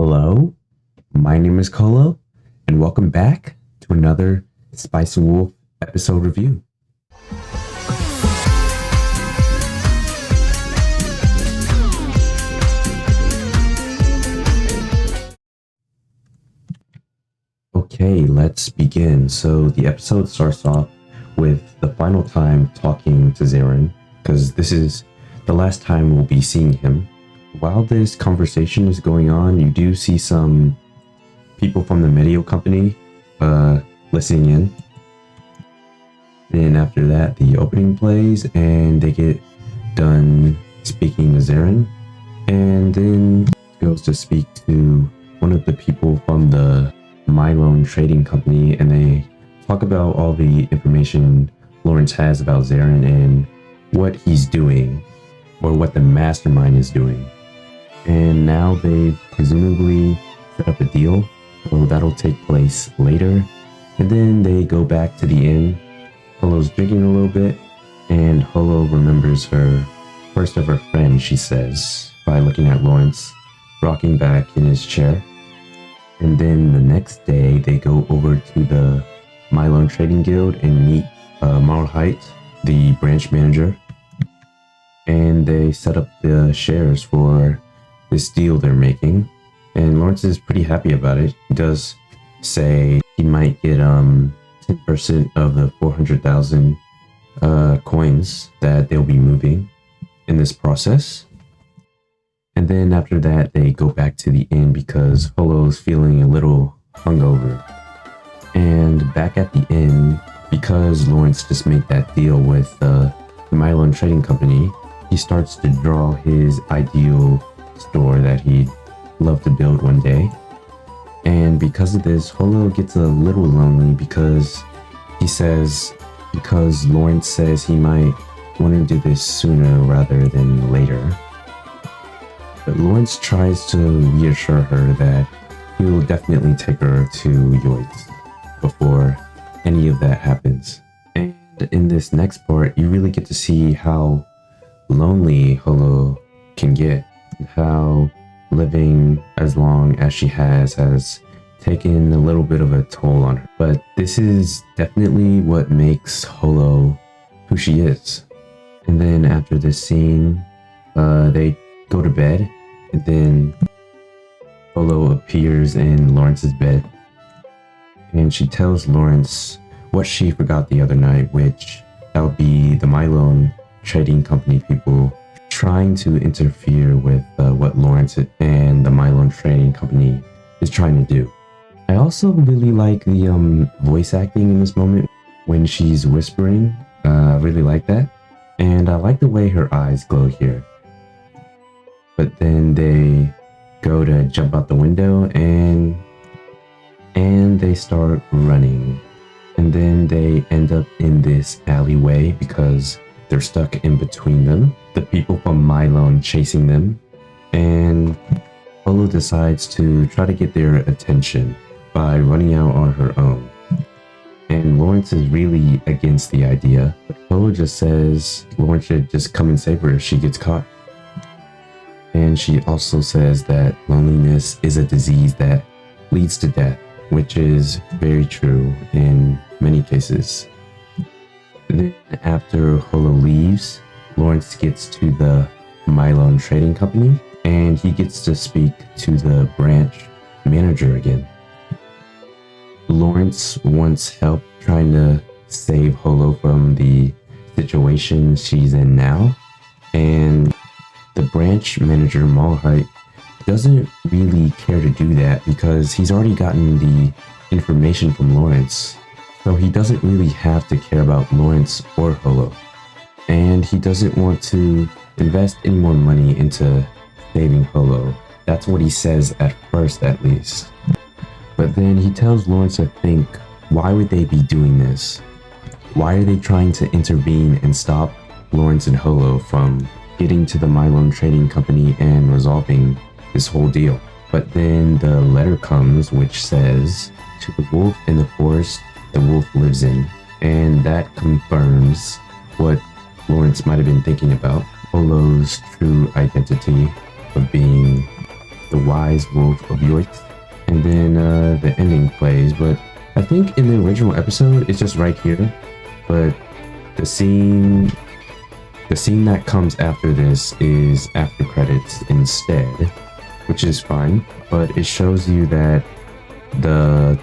Hello, my name is Kolo, and welcome back to another Spice and Wolf episode review. Okay, let's begin. So the episode starts off with the final time talking to Zarin, because this is the last time we'll be seeing him. While this conversation is going on, you do see some people from the Medio company listening in. Then after that, the opening plays and they get done speaking to Zarin, and then goes to speak to one of the people from the Mylone Trading Company, and they talk about all the information Lawrence has about Zarin and what he's doing, or what the mastermind is doing. And now they've presumably set up a deal, so that'll take place later. And then they go back to the inn. Holo's drinking a little bit, and Holo remembers her first ever friend, she says, by looking at Lawrence rocking back in his chair. And then the next day, they go over to the Mylone Trading Guild and meet Marlhite, the branch manager. And they set up the shares for this deal they're making, and Lawrence is pretty happy about it. He does say he might get 10% of the 400,000 coins that they'll be moving in this process. And then after that, they go back to the inn because Holo's feeling a little hungover. And back at the inn, because Lawrence just made that deal with the Mylone Trading Company, he starts to draw his ideal store that he'd love to build one day. And because of this, Holo gets a little lonely because Lawrence says he might want to do this sooner rather than later. But Lawrence tries to reassure her that he will definitely take her to Yoit's before any of that happens. And in this next part, you really get to see how lonely Holo can get, how living as long as she has taken a little bit of a toll on her. But this is definitely what makes Holo who she is. And then after this scene, they go to bed, and then Holo appears in Lawrence's bed, and she tells Lawrence what she forgot the other night, which that would be the Mylone Trading Company people trying to interfere with what Lawrence and the Mylone Trading Company is trying to do. I also really like the voice acting in this moment when she's whispering. I really like that, and I like the way her eyes glow here. But then they go to jump out the window and they start running, and then they end up in this alleyway because they're stuck in between them, the people from Mylone chasing them, and Holo decides to try to get their attention by running out on her own. And Lawrence is really against the idea, but Holo just says Lawrence should just come and save her if she gets caught. And she also says that loneliness is a disease that leads to death, which is very true in many cases. Then after Holo leaves, Lawrence gets to the Mylone Trading Company, and he gets to speak to the branch manager again. Lawrence wants help trying to save Holo from the situation she's in now, and the branch manager, Marlhite, doesn't really care to do that because he's already gotten the information from Lawrence. So he doesn't really have to care about Lawrence or Holo. And he doesn't want to invest any more money into saving Holo. That's what he says at first, at least. But then he tells Lawrence to think, why would they be doing this? Why are they trying to intervene and stop Lawrence and Holo from getting to the Mylone Trading Company and resolving this whole deal? But then the letter comes which says, to the wolf in the forest the wolf lives in, and that confirms what Lawrence might have been thinking about, Holo's true identity of being the wise wolf of York, and then the ending plays. But I think in the original episode, it's just right here. But the scene that comes after this is after credits instead, which is fine. But it shows you that the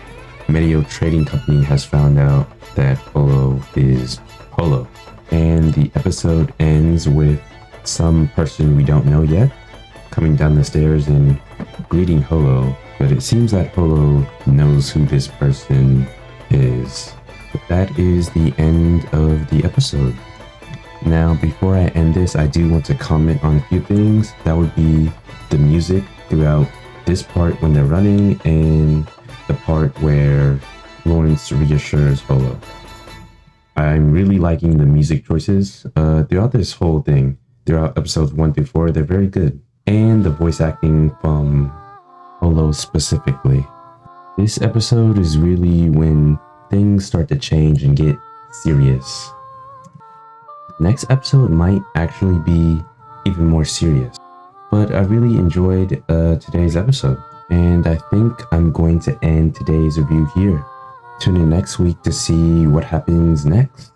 Medio Trading Company has found out that Holo is Holo. And the episode ends with some person we don't know yet coming down the stairs and greeting Holo. But it seems that Holo knows who this person is. But that is the end of the episode. Now, before I end this, I do want to comment on a few things. That would be the music throughout this part when they're running and the part where Lawrence reassures Holo. I'm really liking the music choices throughout this whole thing. Throughout episodes 1 through 4, they're very good. And the voice acting from Holo specifically. This episode is really when things start to change and get serious. Next episode might actually be even more serious. But I really enjoyed today's episode. And I think I'm going to end today's review here. Tune in next week to see what happens next.